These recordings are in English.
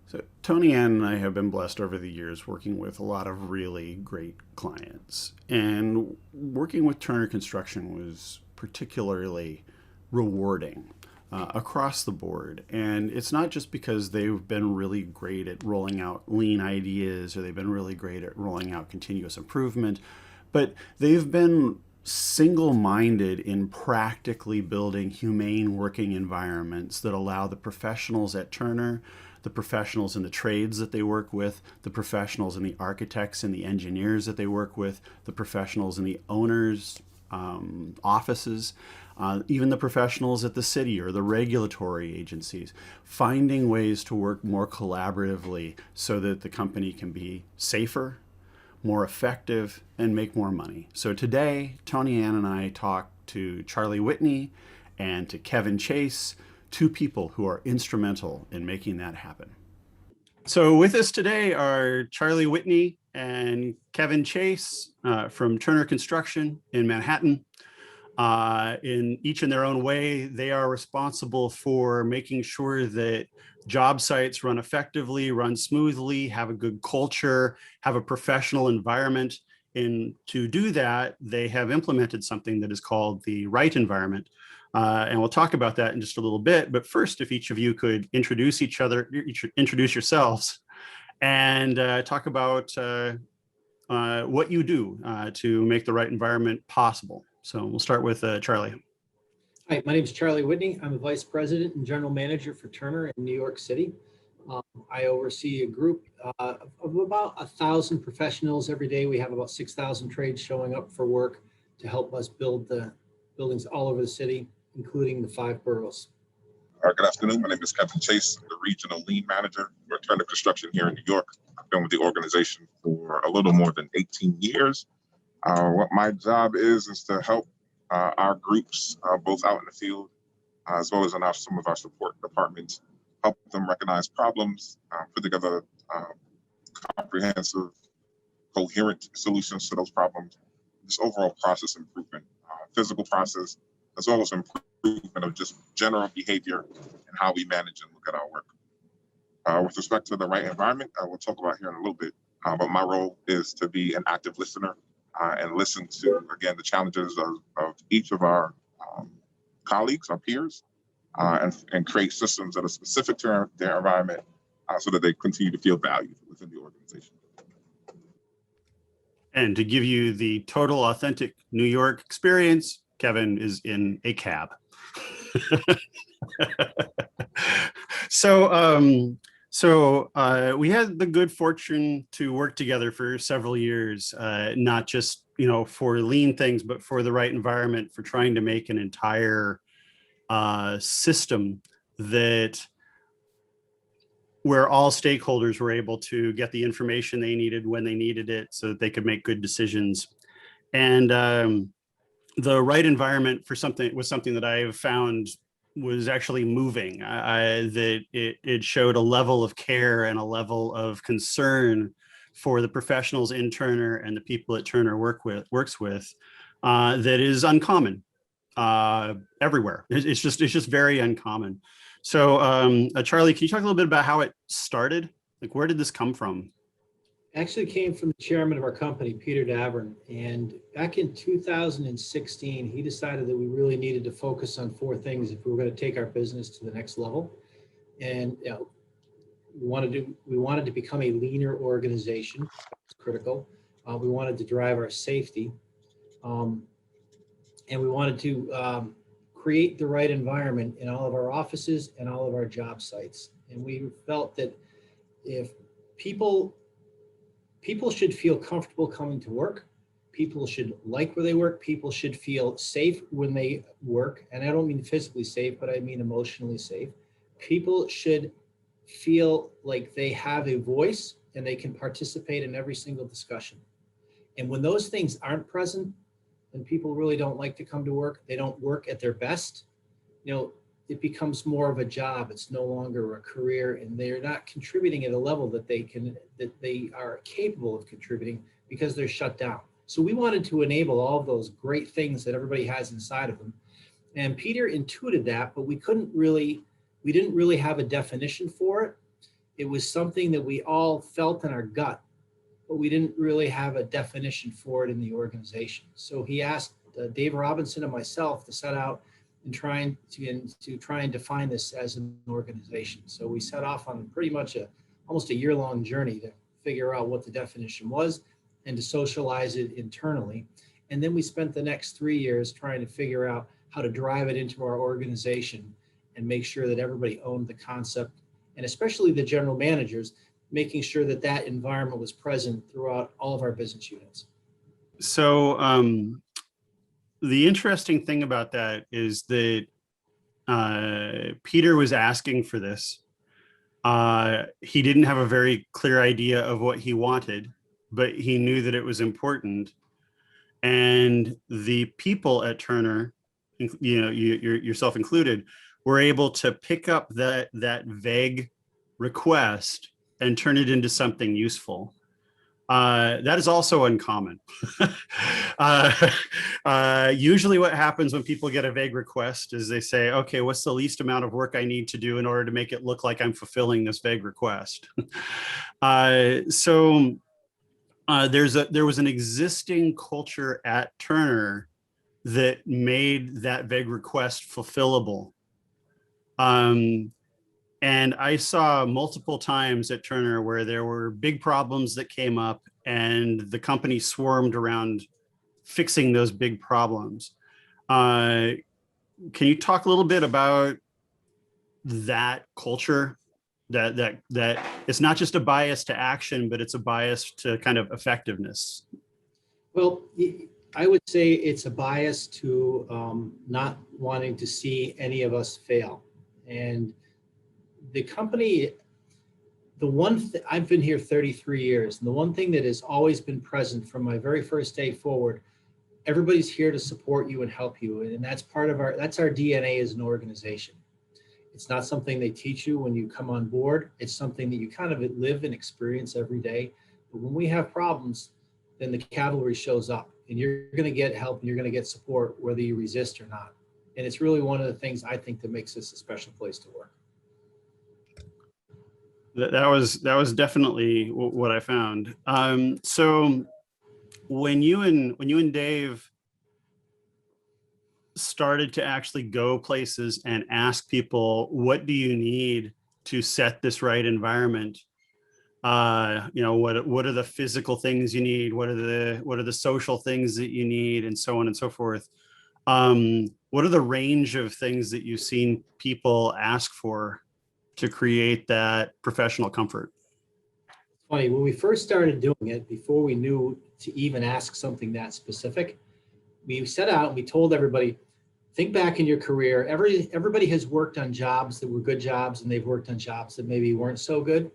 So Tonianne and I have been blessed over the years working with a lot of really great clients. And working with Turner Construction was particularly rewarding across the board. And it's not just because they've been really great at rolling out lean ideas or they've been really great at rolling out continuous improvement, but they've been single-minded in practically building humane working environments that allow the professionals at Turner, the professionals in the trades that they work with, the professionals and the architects and the engineers that they work with, the professionals in the owners' offices, even the professionals at the city or the regulatory agencies, finding ways to work more collaboratively so that the company can be safer, more effective, and make more money. So today, Tonianne and I talk to Charlie Whitney and to Kevin Chase, two people who are instrumental in making that happen. So with us today are Charlie Whitney and Kevin Chase from Turner Construction in Manhattan. In each in their own way, they are responsible for making sure that job sites run effectively, run smoothly, have a good culture, have a professional environment. And to do that, they have implemented something that is called the right environment. And we'll talk about that in just a little bit. But first, if each of you could introduce each other, introduce yourselves, and talk about what you do to make the right environment possible. So we'll start with Charlie. Hi, my name is Charlie Whitney. I'm a Vice President and General Manager for Turner in New York City. I oversee a group of about 1,000 professionals every day. We have about 6,000 trades showing up for work to help us build the buildings all over the city, including the 5 boroughs. Good afternoon. My name is Kevin Chase, the Regional Lead Manager for Turner Construction here in New York. I've been with the organization for a little more than 18 years. What my job is to help our groups, both out in the field, as well as in some of our support departments, help them recognize problems, put together comprehensive, coherent solutions to those problems, just overall process improvement, physical process, as well as improvement of just general behavior and how we manage and look at our work. With respect to the right environment, we'll talk about here in a little bit, but my role is to be an active listener and listen to, again, the challenges of each of our colleagues, our peers, and create systems that are specific to their environment so that they continue to feel valued within the organization. And to give you the total authentic New York experience, Kevin is in a cab. So we had the good fortune to work together for several years, not just, for lean things, but for the right environment, for trying to make an entire system where all stakeholders were able to get the information they needed when they needed it so that they could make good decisions. And the right environment for something was something that I have found was actually moving, that it showed a level of care and a level of concern for the professionals in Turner and the people that Turner works with that is uncommon everywhere. It's just very uncommon. So Charlie, can you talk a little bit about how it started? Like, where did this come from? Actually came from the chairman of our company, Peter Davern. And back in 2016, he decided that we really needed to focus on 4 things if we were going to take our business to the next level. And we wanted to become a leaner organization. It's critical. We wanted to drive our safety. And we wanted to create the right environment in all of our offices and all of our job sites. And we felt that if people should feel comfortable coming to work. People should like where they work. People should feel safe when they work. And I don't mean physically safe, but I mean emotionally safe. People should feel like they have a voice and they can participate in every single discussion. And when those things aren't present, and people really don't like to come to work, they don't work at their best, it becomes more of a job. It's no longer a career, and they're not contributing at a level that they are capable of contributing because they're shut down. So we wanted to enable all of those great things that everybody has inside of them. And Peter intuited that, but we didn't really have a definition for it. it was something that we all felt in our gut, but we didn't really have a definition for it in the organization. So he asked Dave Robinson and myself to set out and try and define this as an organization. So we set off on pretty much almost a year-long journey to figure out what the definition was and to socialize it internally. And then we spent the next 3 years trying to figure out how to drive it into our organization and make sure that everybody owned the concept, and especially the general managers, making sure that that environment was present throughout all of our business units. So the interesting thing about that is that Peter was asking for this. He didn't have a very clear idea of what he wanted, but he knew that it was important. And the people at Turner, you know, yourself included, were able to pick up that vague request and turn it into something useful. That is also uncommon. Usually what happens when people get a vague request is they say, okay, what's the least amount of work I need to do in order to make it look like I'm fulfilling this vague request? There was an existing culture at Turner that made that vague request fulfillable. And I saw multiple times at Turner where there were big problems that came up and the company swarmed around fixing those big problems. Can you talk a little bit about that culture? That it's not just a bias to action, but it's a bias to kind of effectiveness. Well, I would say it's a bias to not wanting to see any of us fail. And the company, I've been here 33 years, and the one thing that has always been present from my very first day forward, everybody's here to support you and help you. And that's that's our DNA as an organization. It's not something they teach you when you come on board. It's something that you kind of live and experience every day. But when we have problems, then the cavalry shows up and you're going to get help and you're going to get support whether you resist or not. And it's really one of the things I think that makes this a special place to work. That was definitely what I found. So when you and Dave started to actually go places and ask people, what do you need to set this right environment? You know, what are the physical things you need? What are the social things that you need, and so on and so forth? What are the range of things that you've seen people ask for to create that professional comfort? Funny, when we first started doing it, before we knew to even ask something that specific, we set out and we told everybody, think back in your career. Everybody has worked on jobs that were good jobs, and they've worked on jobs that maybe weren't so good.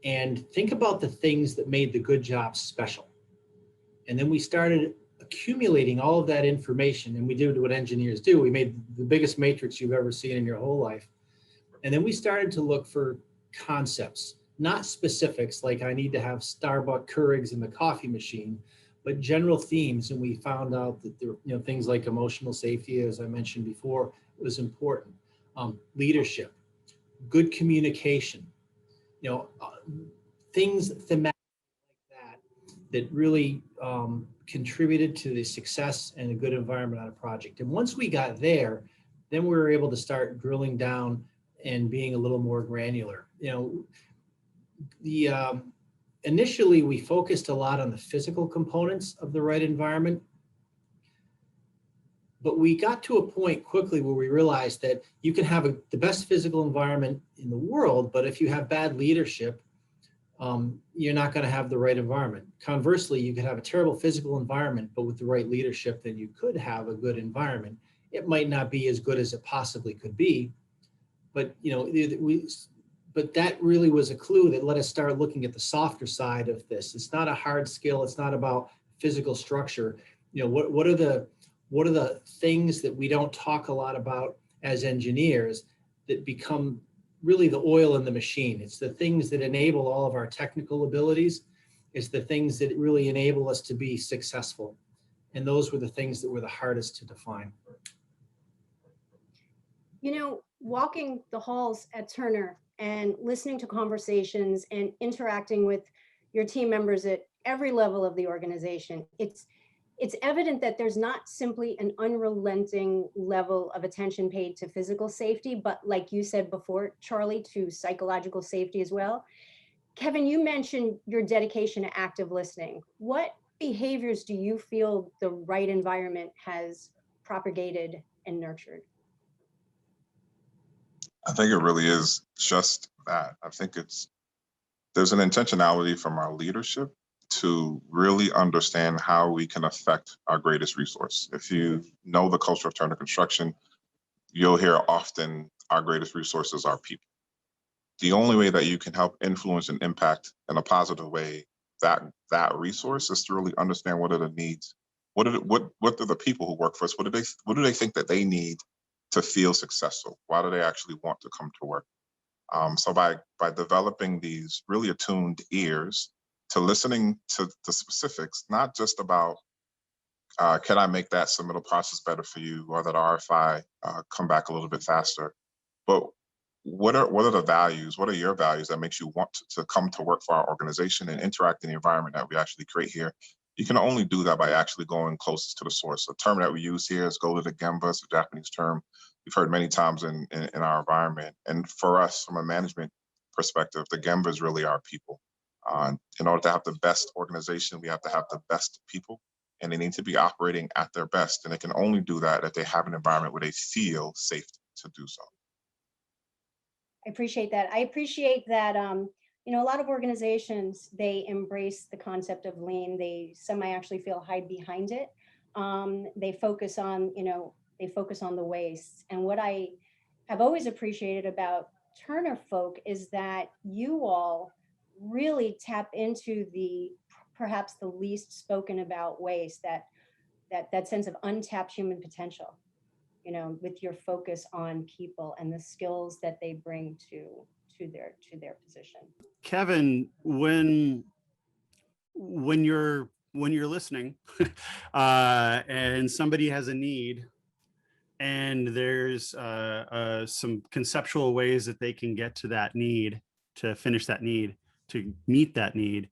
And think about the things that made the good jobs special. And then we started accumulating all of that information, and we did what engineers do. We made the biggest matrix you've ever seen in your whole life. And then we started to look for concepts, not specifics like I need to have Starbucks Keurigs in the coffee machine, but general themes. And we found out that there, you know, things like emotional safety, as I mentioned before, was important. Leadership, good communication, you know, things thematic like that really contributed to the success and a good environment on a project. And once we got there, then we were able to start drilling down and being a little more granular. You know, initially we focused a lot on the physical components of the right environment, but we got to a point quickly where we realized that you can have the best physical environment in the world, but if you have bad leadership, you're not going to have the right environment. Conversely, you could have a terrible physical environment, but with the right leadership, then you could have a good environment. It might not be as good as it possibly could be, but you know, but that really was a clue that let us start looking at the softer side of this. It's not a hard skill. It's not about physical structure. You know, what are the things that we don't talk a lot about as engineers that become really the oil in the machine? It's the things that enable all of our technical abilities. It's the things that really enable us to be successful. And those were the things that were the hardest to define. You know, walking the halls at Turner and listening to conversations and interacting with your team members at every level of the organization, it's evident that there's not simply an unrelenting level of attention paid to physical safety, but like you said before, Charlie, to psychological safety as well. Kevin, you mentioned your dedication to active listening. What behaviors do you feel the right environment has propagated and nurtured? I think it really is just that. I think there's an intentionality from our leadership to really understand how we can affect our greatest resource. If you know the culture of Turner Construction, you'll hear often our greatest resources are people. The only way that you can help influence and impact in a positive way that resource is to really understand what are the needs, what are the people who work for us, what do they think that they need to feel successful? Why do they actually want to come to work? So by developing these really attuned ears to listening to the specifics, not just about can I make that submittal process better for you, or that RFI come back a little bit faster, but what are the values? What are your values that makes you want to come to work for our organization and interact in the environment that we actually create here? You can only do that by actually going closest to the source. A term that we use here is go to the Gemba. It's a Japanese term we've heard many times in our environment. And for us, from a management perspective, the Gemba is really our people. In order to have the best organization, we have to have the best people, and they need to be operating at their best. And they can only do that if they have an environment where they feel safe to do so. I appreciate that. I appreciate that, a lot of organizations, they embrace the concept of lean. Some I actually feel hide behind it. They focus on the waste. And what I have always appreciated about Turner folk is that you all really tap into perhaps the least spoken about waste, that sense of untapped human potential, with your focus on people and the skills that they bring to their position. Kevin, when you're listening and somebody has a need, and there's some conceptual ways that they can get to that need, to finish that need, to meet that need,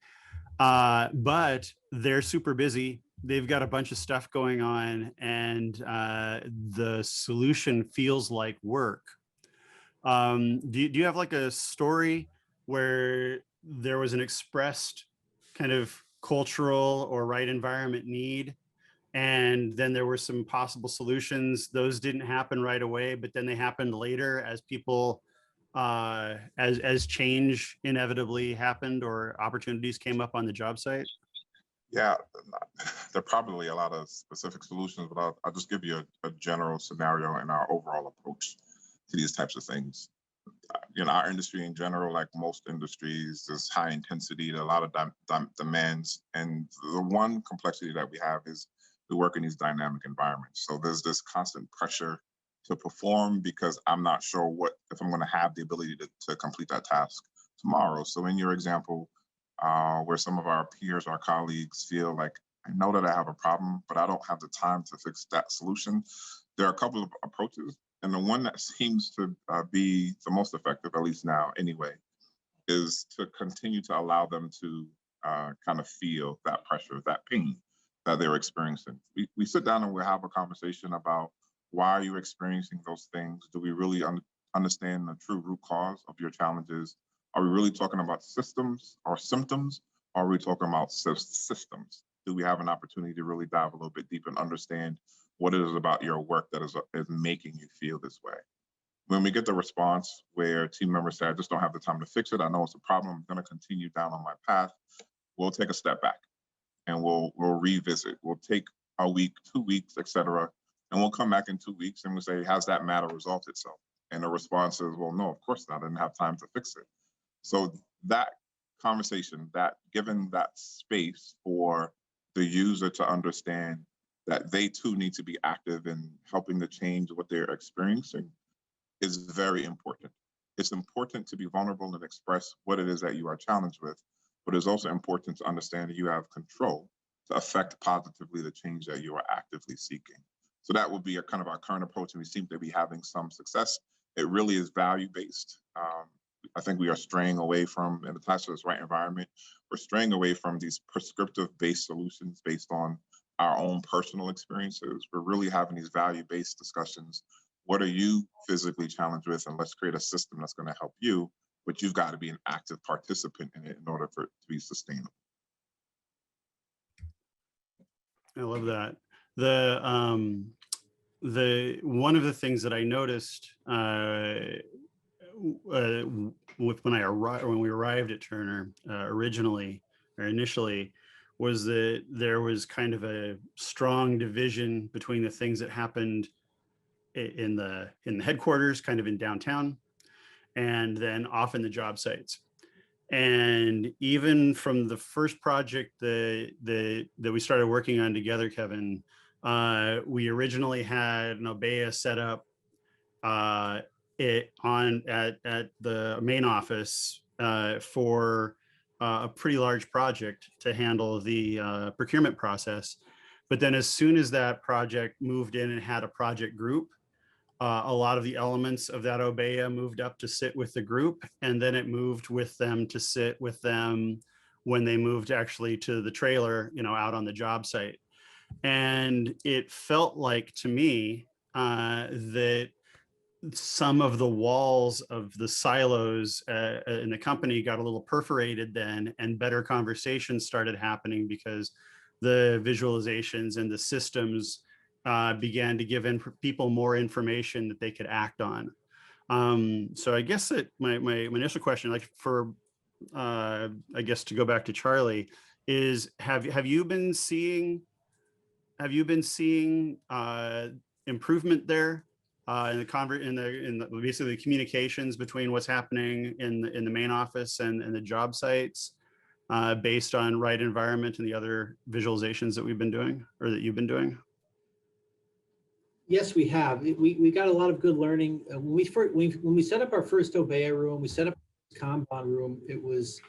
but they're super busy. They've got a bunch of stuff going on, and the solution feels like work. Do you have like a story where there was an expressed kind of cultural or right environment need, and then there were some possible solutions? Those didn't happen right away, but then they happened later as people, as change inevitably happened or opportunities came up on the job site? Yeah, there are probably a lot of specific solutions, but I'll just give you a general scenario in our overall approach to these types of things. Our industry in general, like most industries, is high intensity, a lot of demands. And the one complexity that we have is we work in these dynamic environments. So there's this constant pressure to perform because I'm not sure if I'm going to have the ability to complete that task tomorrow. So in your example, where some of our peers, our colleagues feel like, I know that I have a problem, but I don't have the time to fix that solution. There are a couple of approaches. And the one that seems to be the most effective, at least now anyway, is to continue to allow them to kind of feel that pressure, that pain that they're experiencing. We sit down and we have a conversation about, why are you experiencing those things? Do we really understand the true root cause of your challenges? Are we really talking about systems or symptoms? Or are we talking about systems? Do we have an opportunity to really dive a little bit deep and understand what it is about your work that is making you feel this way? When we get the response where team members say, I just don't have the time to fix it, I know it's a problem, I'm going to continue down on my path, we'll take a step back and we'll revisit. We'll take a week, 2 weeks, et cetera, and we'll come back in 2 weeks and we'll say, has that matter resolved itself? And the response is, well, no, of course not. I didn't have time to fix it. So that conversation, that given that space for the user to understand that they too need to be active in helping to change what they're experiencing, is very important. It's important to be vulnerable and express what it is that you are challenged with, but it's also important to understand that you have control to affect positively the change that you are actively seeking. So that would be a kind of our current approach, and we seem to be having some success. It really is value-based. I think we are straying away from, in the Classroom Right environment, we're straying away from these prescriptive-based solutions based on our own personal experiences. We're really having these value-based discussions. What are you physically challenged with? And let's create a system that's going to help you, but you've got to be an active participant in it in order for it to be sustainable. I love that. The one of the things that I noticed with when we arrived at Turner initially was that there was kind of a strong division between the things that happened in the headquarters, kind of in downtown, and then off in the job sites. And even from the first project that we started working on together, Kevin, we originally had an Obeya set up at the main office for a pretty large project to handle the procurement process. But then as soon as that project moved in and had a project group, a lot of the elements of that Obeya moved up to sit with the group, and then it moved with them to sit with them when they moved actually to the trailer, out on the job site. And it felt like to me that some of the walls of the silos in the company got a little perforated then, and better conversations started happening because the visualizations and the systems began to give people more information that they could act on. So I guess that my initial question, like I guess to go back to Charlie, is have you been seeing improvement there in the basically the communications between what's happening in the main office and the job sites based on right environment and the other visualizations that we've been doing or that you've been doing? Yes, we have. We got a lot of good learning. When we set up our first Obeya room, we set up a Kanban room. It was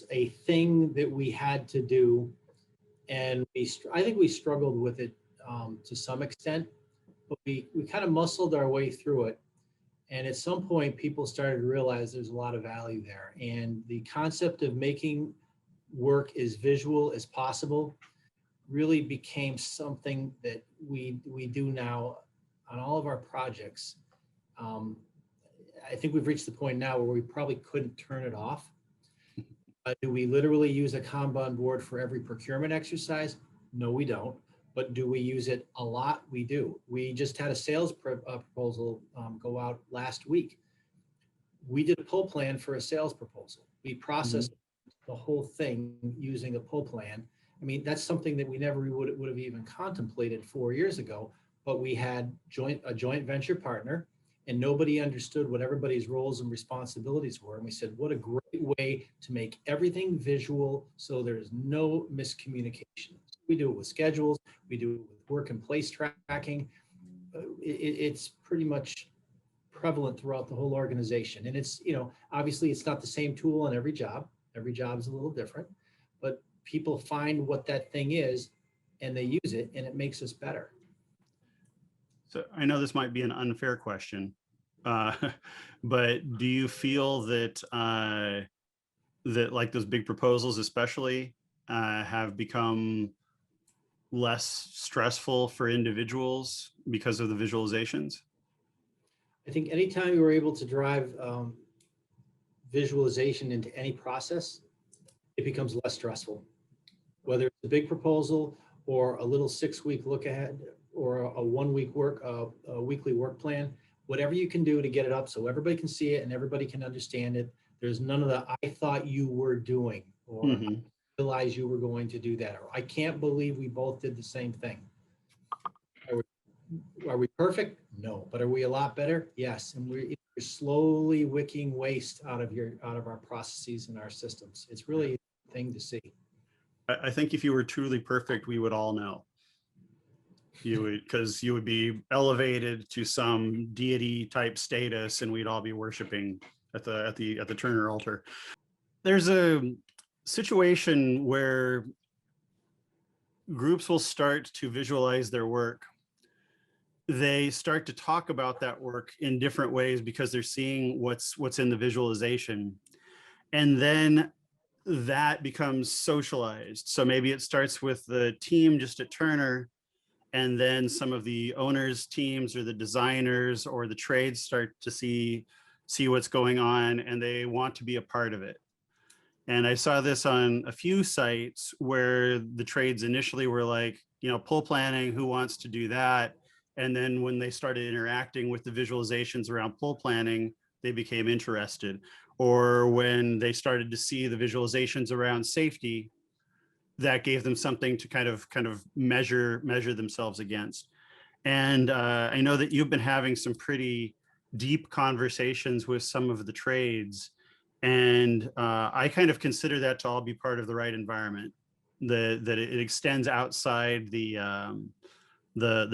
a thing that we had to do, and I think we struggled with it to some extent, but we kind of muscled our way through it. And at some point, people started to realize there's a lot of value there, and the concept of making work as visual as possible really became something that we do now on all of our projects. I think we've reached the point now where we probably couldn't turn it off. Do we literally use a Kanban board for every procurement exercise? No, we don't. But do we use it a lot? We do. We just had a sales proposal go out last week. We did a pull plan for a sales proposal. We processed the whole thing using a pull plan. I mean, that's something that we never would have even contemplated 4 years ago, but we had a joint venture partner, and nobody understood what everybody's roles and responsibilities were. And we said, what a great way to make everything visual so there's no miscommunication. We do it with schedules, we do it with work and place tracking. It's pretty much prevalent throughout the whole organization. And it's, obviously it's not the same tool on every job. Every job is a little different, but people find what that thing is and they use it, and it makes us better. So I know this might be an unfair question, but do you feel that that like those big proposals especially have become less stressful for individuals because of the visualizations? I think anytime we were able to drive visualization into any process, it becomes less stressful. Whether it's a big proposal or a little 6-week look ahead or a 1-week a weekly work plan, whatever you can do to get it up so everybody can see it and everybody can understand it. There's none of the I thought you were doing, or I realize you were going to do that, or I can't believe we both did the same thing. Are we perfect? No. But are we a lot better? Yes. And we're slowly wicking waste out of our processes and our systems. It's really a thing to see. I think if you were truly perfect, we would all know. Because you would be elevated to some deity type status, and we'd all be worshiping at the Turner altar. There's a situation where groups will start to visualize their work, they start to talk about that work in different ways because they're seeing what's in the visualization. And then that becomes socialized. So maybe it starts with the team just at Turner, and then some of the owners' teams or the designers or the trades start to see what's going on, and they want to be a part of it. And I saw this on a few sites where the trades initially were like, pull planning, who wants to do that? And then when they started interacting with the visualizations around pull planning, they became interested. Or when they started to see the visualizations around safety, that gave them something to kind of measure themselves against. And I know that you've been having some pretty deep conversations with some of the trades. And I kind of consider that to all be part of the right environment, that it extends outside the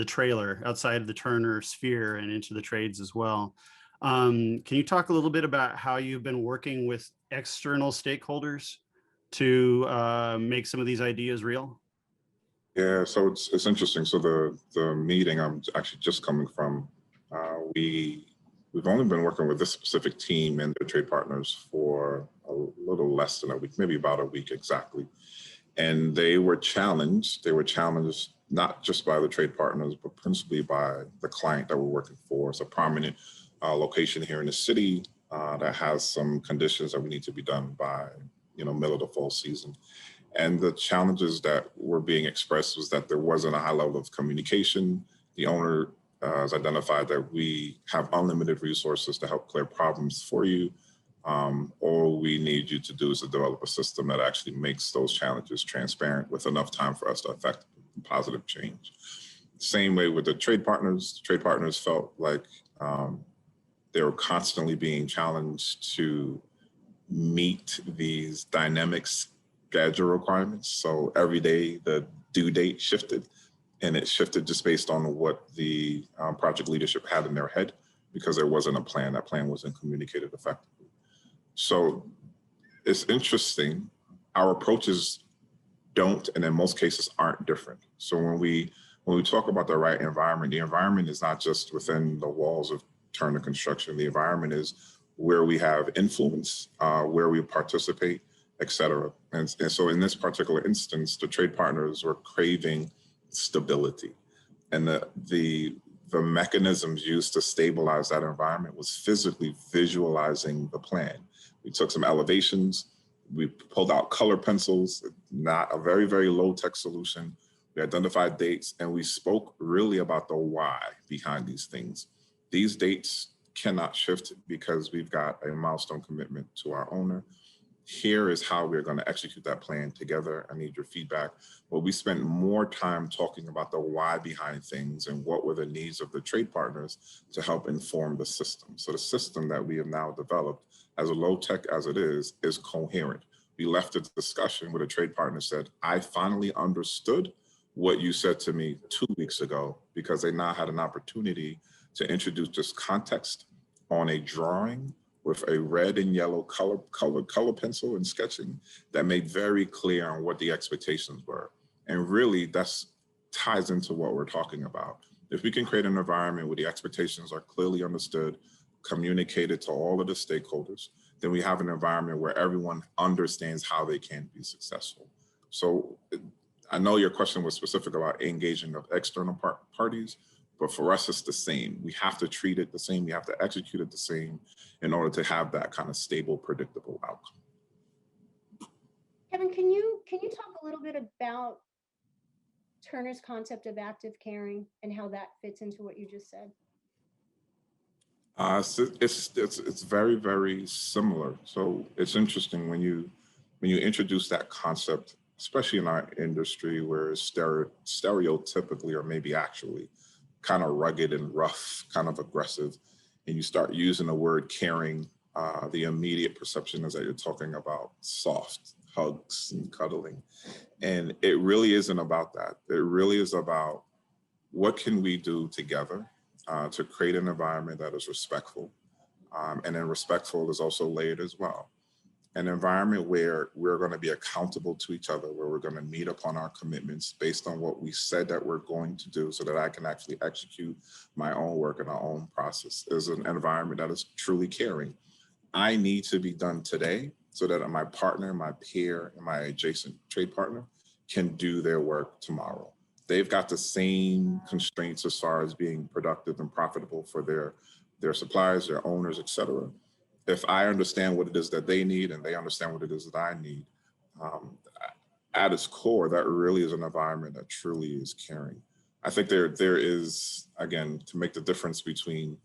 trailer, outside of the Turner sphere and into the trades as well. Can you talk a little bit about how you've been working with external stakeholders to make some of these ideas real? Yeah, so it's interesting. So the meeting I'm actually just coming from, we've only been working with this specific team and their trade partners for a little less than a week, maybe about a week exactly. And they were challenged. They were challenged not just by the trade partners, but principally by the client that we're working for. It's a prominent location here in the city that has some conditions that we need to be done by, middle of the fall season. And the challenges that were being expressed was that there wasn't a high level of communication. The owner has identified that we have unlimited resources to help clear problems for you. All we need you to do is to develop a system that actually makes those challenges transparent with enough time for us to affect positive change. Same way with the trade partners. The trade partners felt like they were constantly being challenged to meet these dynamic schedule requirements. So every day the due date shifted, and it shifted just based on what the project leadership had in their head, because there wasn't a plan. That plan wasn't communicated effectively. So it's interesting. Our approaches don't, and in most cases aren't different. So when we talk about the right environment, the environment is not just within the walls of Turner Construction. The environment is where we have influence, where we participate, et cetera. And so in this particular instance, the trade partners were craving stability. And the mechanisms used to stabilize that environment was physically visualizing the plan. We took some elevations, we pulled out color pencils, not a very, very low tech solution. We identified dates, and we spoke really about the why behind these things. These dates cannot shift because we've got a milestone commitment to our owner. Here is how we're going to execute that plan together. I need your feedback. Well, we spent more time talking about the why behind things and what were the needs of the trade partners to help inform the system. So the system that we have now developed, as low tech as it is coherent. We left the discussion where the trade partner said, I finally understood what you said to me 2 weeks ago, because they now had an opportunity to introduce this context on a drawing with a red and yellow color pencil and sketching that made very clear on what the expectations were. And really that's ties into what we're talking about. If we can create an environment where the expectations are clearly understood, communicated to all of the stakeholders, then we have an environment where everyone understands how they can be successful. So I know your question was specific about engaging of external parties, but for us, it's the same. We have to treat it the same. We have to execute it the same in order to have that kind of stable, predictable outcome. Kevin, can you talk a little bit about Turner's concept of active caring and how that fits into what you just said? So it's very, very similar. So it's interesting when you introduce that concept, especially in our industry where it's stereotypically or maybe actually kind of rugged and rough, kind of aggressive, and you start using the word caring, the immediate perception is that you're talking about soft hugs and cuddling. And it really isn't about that. It really is about what can we do together to create an environment that is respectful. And then respectful is also layered as well. an environment where we're going to be accountable to each other, where we're going to meet upon our commitments based on what we said that we're going to do so that I can actually execute my own work and our own process, is an environment that is truly caring. I need to be done today so that my partner, my peer, and my adjacent trade partner can do their work tomorrow. They've got the same constraints as far as being productive and profitable for their suppliers, their owners, et cetera. If I understand what it is that they need and they understand what it is that I need, at its core, that really is an environment that truly is caring. I think there is, again, to make the difference between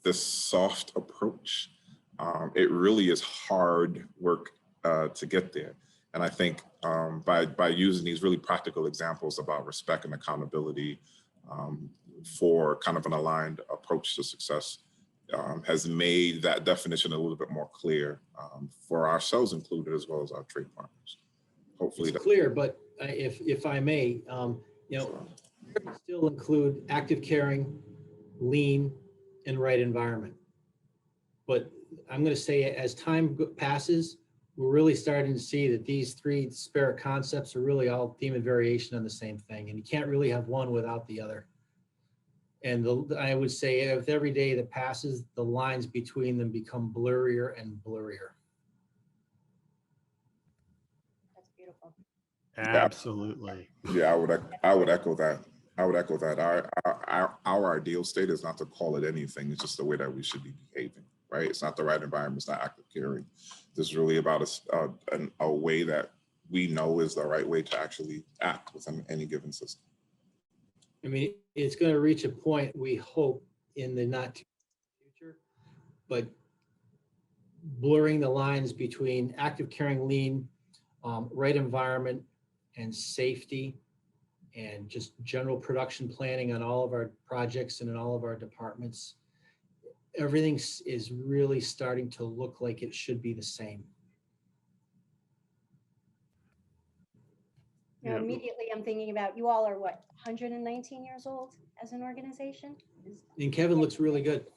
this soft approach, it really is hard work to get there. And I think by using these really practical examples about respect and accountability for kind of an aligned approach to success, has made that definition a little bit more clear for ourselves included, as well as our trade partners. Hopefully It's clear, but if I may, still include active caring, lean, and right environment. But I'm going to say as time passes, we're really starting to see that these three disparate concepts are really all theme and variation on the same thing. And you can't really have one without the other. And I would say with every day that passes, the lines between them become blurrier and blurrier. That's beautiful. Absolutely. Yeah, I would echo that. I would echo that. Our ideal state is not to call it anything. It's just the way that we should be behaving, right? It's not the right environment. It's not active caring. This is really about a way that we know is the right way to actually act within any given system. I mean, it's going to reach a point, we hope, in the not too distant future, but blurring the lines between active caring, lean, right environment, and safety, and just general production planning on all of our projects and in all of our departments. Everything is really starting to look like it should be the same. You know, immediately I'm thinking about, you all are what, 119 years old as an organization? And Kevin looks really good.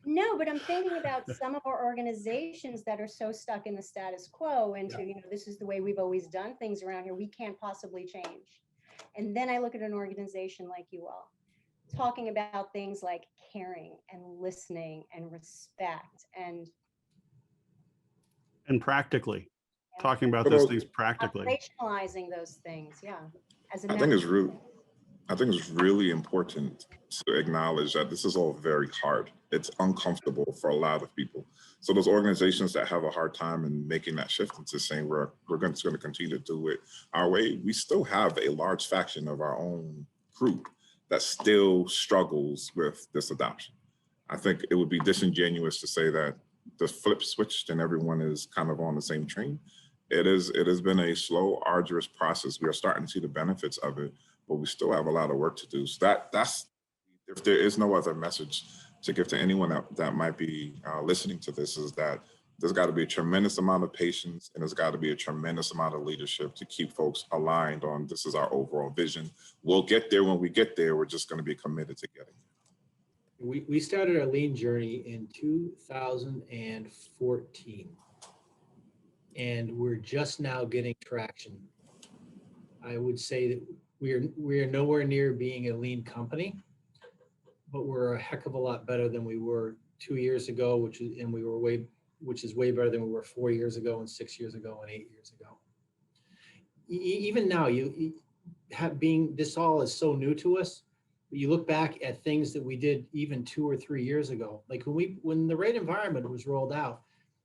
No, but I'm thinking about some of our organizations that are so stuck in the status quo and to, this is the way we've always done things around here. We can't possibly change. And then I look at an organization like you all, talking about things like caring and listening and respect and practically talking about those things practically, operationalizing those things. Yeah. As a I think it's really important to acknowledge that this is all very hard. It's uncomfortable for a lot of people. So those organizations that have a hard time in making that shift into saying we're going to continue to do it our way, we still have a large faction of our own group that still struggles with this adoption. I think it would be disingenuous to say that the flip switched and everyone is kind of on the same train. It has been a slow, arduous process. We are starting to see the benefits of it, but we still have a lot of work to do. So that's, if there is no other message to give to anyone that might be listening to this, is that there's got to be a tremendous amount of patience and there's got to be a tremendous amount of leadership to keep folks aligned on this is our overall vision. We'll get there when we get there. We're just going to be committed to getting there. We started our lean journey in 2014, and we're just now getting traction. I would say that we are nowhere near being a lean company, but we're a heck of a lot better than we were 2 years ago, which is way better than we were 4 years ago and 6 years ago and 8 years ago. Even now, this all is so new to us. You look back at things that we did even 2 or 3 years ago, like when the right environment was rolled out,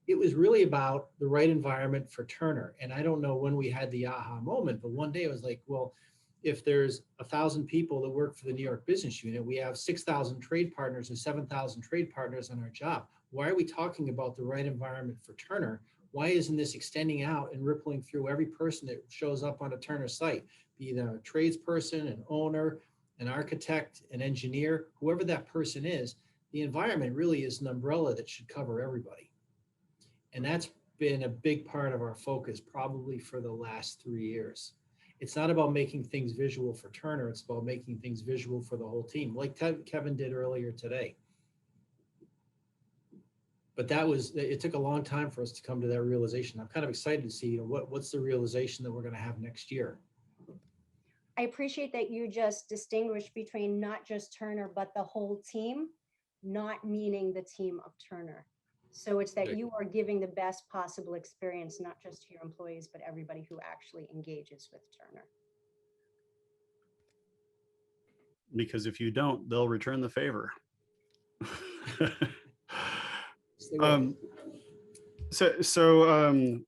it was really about the right environment for Turner. And I don't know when we had the aha moment, but one day it was like, well, if there's 1,000 people that work for the New York business unit, we have 6,000 trade partners and 7,000 trade partners on our job. Why are we talking about the right environment for Turner? Why isn't this extending out and rippling through every person that shows up on a Turner site, be it a tradesperson, an owner, an architect, an engineer, whoever that person is? The environment really is an umbrella that should cover everybody. And that's been a big part of our focus probably for the last 3 years. it's not about making things visual for Turner. It's about making things visual for the whole team, like Kevin did earlier today. But it took a long time for us to come to that realization. I'm kind of excited to see, what's the realization that we're going to have next year. I appreciate that you just distinguish between not just Turner, but the whole team, not meaning the team of Turner. So it's that you are giving the best possible experience, not just to your employees, but everybody who actually engages with Turner. Because if you don't, they'll return the favor.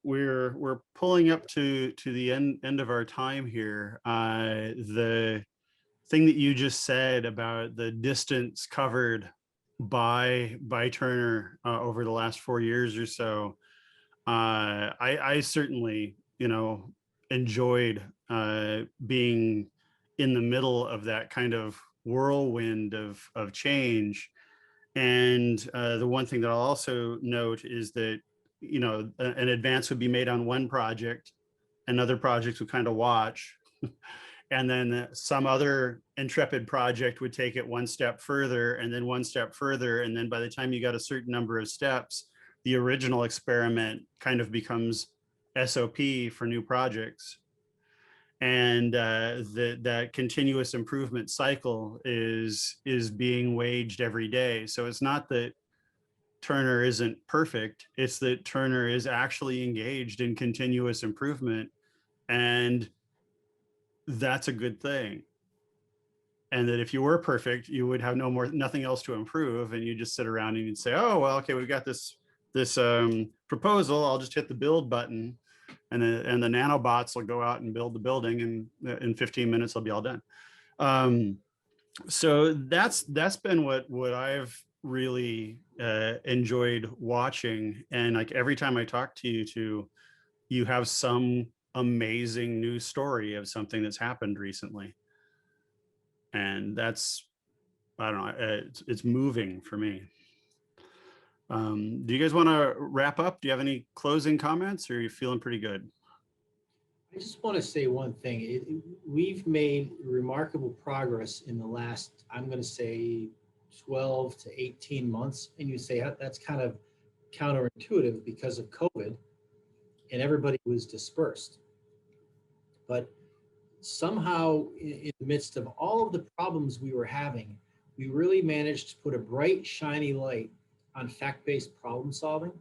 We're pulling up to the end of our time here. The thing that you just said about the distance covered by Turner over the last 4 years or so, I certainly, enjoyed being in the middle of that kind of whirlwind of change. And the one thing that I'll also note is that, an advance would be made on one project, another project would kind of watch, and then some other intrepid project would take it one step further, and then one step further. And then by the time you got a certain number of steps, the original experiment kind of becomes SOP for new projects. And that continuous improvement cycle is being waged every day. So it's not that Turner isn't perfect, it's that Turner is actually engaged in continuous improvement, and that's a good thing. And that if you were perfect, you would have nothing else to improve, and you just sit around and you'd say, oh, well, okay, we've got this proposal, I'll just hit the build button, and the nanobots will go out and build the building, and in 15 minutes they'll be all done. So that's been what I've really enjoyed watching. And like every time I talk to you have some amazing news story of something that's happened recently, and that's, I don't know, it's moving for me. Do you guys want to wrap up? Do you have any closing comments, or are you feeling pretty good? I just want to say one thing. We've made remarkable progress in the last, I'm going to say 12 to 18 months. And you say that's kind of counterintuitive because of COVID and everybody was dispersed. But somehow in the midst of all of the problems we were having, we really managed to put a bright, shiny light on fact-based problem solving.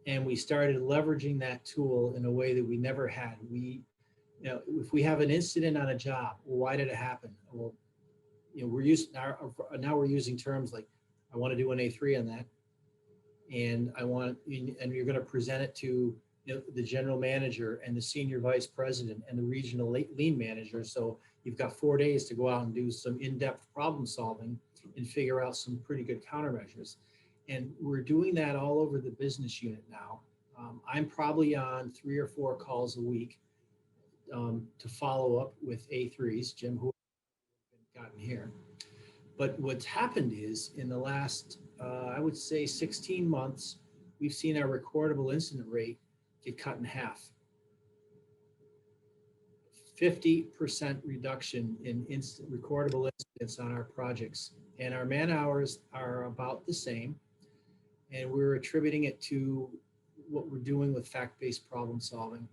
And we started leveraging that tool in a way that we never had. If we have an incident on a job, well, why did it happen? Well, now we're using terms like, I want to do an A3 on that, and you're going to present it to the general manager and the senior vice president and the regional lean manager. So you've got 4 days to go out and do some in-depth problem solving and figure out some pretty good countermeasures. And we're doing that all over the business unit now. I'm probably on 3 or 4 calls a week to follow up with A3s, Jim, who have gotten here. But what's happened is in the last, I would say 16 months, we've seen our recordable incident rate get cut in half. 50% reduction in recordable incidents on our projects. And our man hours are about the same. And we're attributing it to what we're doing with fact-based problem solving,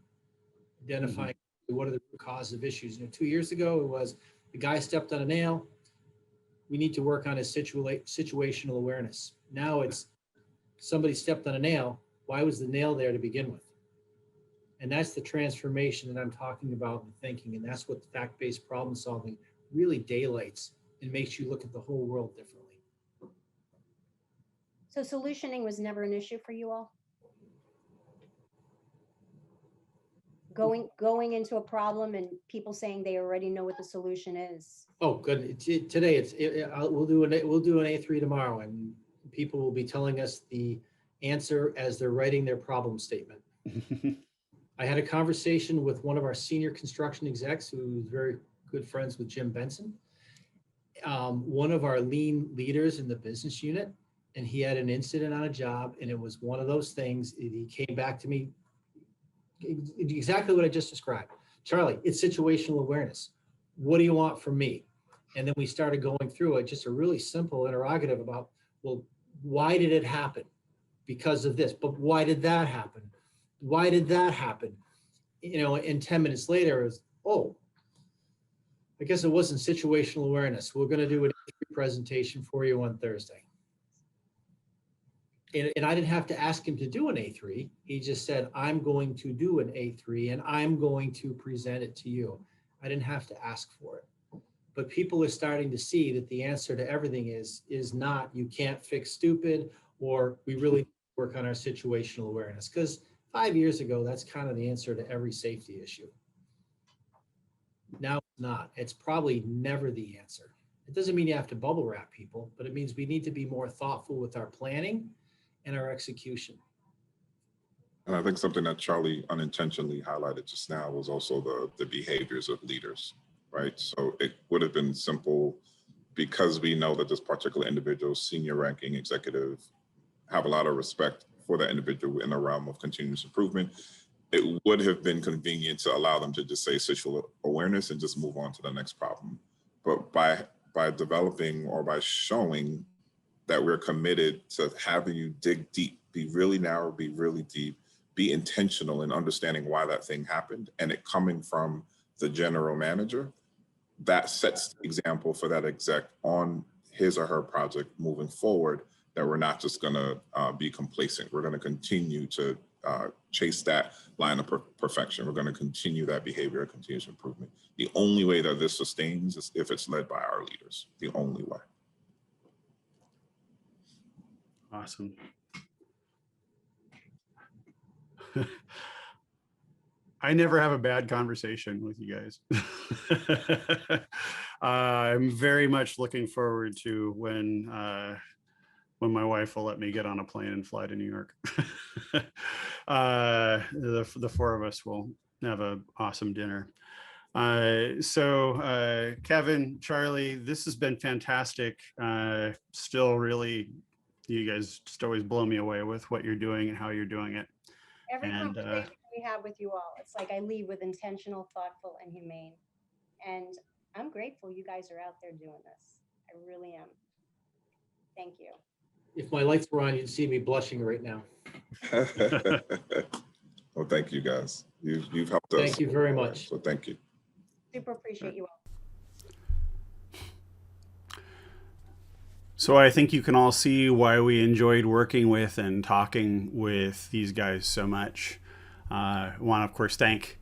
identifying what are the root causes of issues. 2 years ago, it was the guy stepped on a nail. We need to work on his situational awareness. Now it's somebody stepped on a nail. Why was the nail there to begin with? And that's the transformation that I'm talking about in thinking. And that's what fact-based problem solving really daylights and makes you look at the whole world differently. So solutioning was never an issue for you all? Going into a problem and people saying they already know what the solution is. Oh, good. Today we'll do an A3 tomorrow, and people will be telling us the answer as they're writing their problem statement. I had a conversation with one of our senior construction execs who's very good friends with Jim Benson, one of our lean leaders in the business unit, and he had an incident on a job, and it was one of those things. He came back to me exactly what I just described. Charlie, it's situational awareness. What do you want from me? And then we started going through it, just a really simple interrogative about, well, why did it happen? Because of this. But why did that happen? Why did that happen? You know, and 10 minutes later, it was, oh, I guess it wasn't situational awareness. We're going to do a presentation for you on Thursday. And I didn't have to ask him to do an A3. He just said, I'm going to do an A3 and I'm going to present it to you. I didn't have to ask for it. But people are starting to see that the answer to everything is not, you can't fix stupid, or we really work on our situational awareness. Because 5 years ago, that's kind of the answer to every safety issue. Now it's not. It's probably never the answer. It doesn't mean you have to bubble wrap people, but it means we need to be more thoughtful with our planning and our execution. And I think something that Charlie unintentionally highlighted just now was also the behaviors of leaders, right? So it would have been simple, because we know that this particular individual, senior ranking executive, have a lot of respect for that individual in the realm of continuous improvement. It would have been convenient to allow them to just say situational awareness and just move on to the next problem. But by developing, or by showing that we're committed to having you dig deep, be really narrow, be really deep, be intentional in understanding why that thing happened, and it coming from the general manager, that sets the example for that exec on his or her project moving forward, that we're not just gonna be complacent. We're gonna continue to chase that line of perfection. We're gonna continue that behavior of continuous improvement. The only way that this sustains is if it's led by our leaders, the only way. Awesome. I never have a bad conversation with you guys. I'm very much looking forward to when my wife will let me get on a plane and fly to New York. The four of us will have an awesome dinner. So Kevin, Charlie, this has been fantastic. Still really, you guys just always blow me away with what you're doing and how you're doing it. Every And conversation we have with you all, it's like I leave with intentional, thoughtful, and humane. And I'm grateful you guys are out there doing this. I really am. Thank you. If my lights were on, you'd see me blushing right now. Well, thank you guys. You've helped us. Thank you very much. So thank you. Super appreciate you all. so I think you can all see why we enjoyed working with and talking with these guys so much. I want to, of course, thank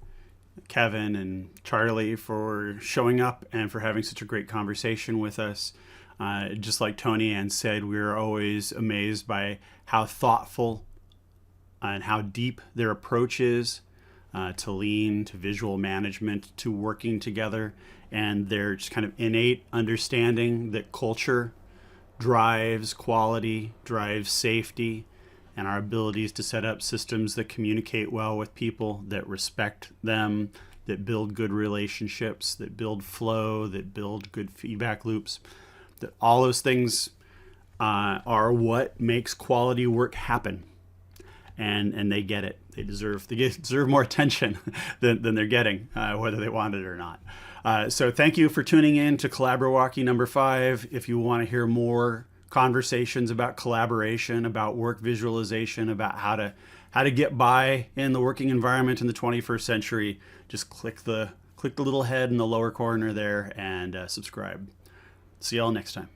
Kevin and Charlie for showing up and for having such a great conversation with us. Just like Tonianne said, we were always amazed by how thoughtful and how deep their approach is to lean, to visual management, to working together, and their just kind of innate understanding that culture drives quality, drives safety, and our abilities to set up systems that communicate well with people, that respect them, that build good relationships, that build flow, that build good feedback loops. That all those things are what makes quality work happen. And they get it. They deserve more attention than they're getting, whether they want it or not. So thank you for tuning in to Collaborwocky number 5. If you want to hear more conversations about collaboration, about work visualization, about how to get by in the working environment in the 21st century, just click the little head in the lower corner there and subscribe. See y'all next time.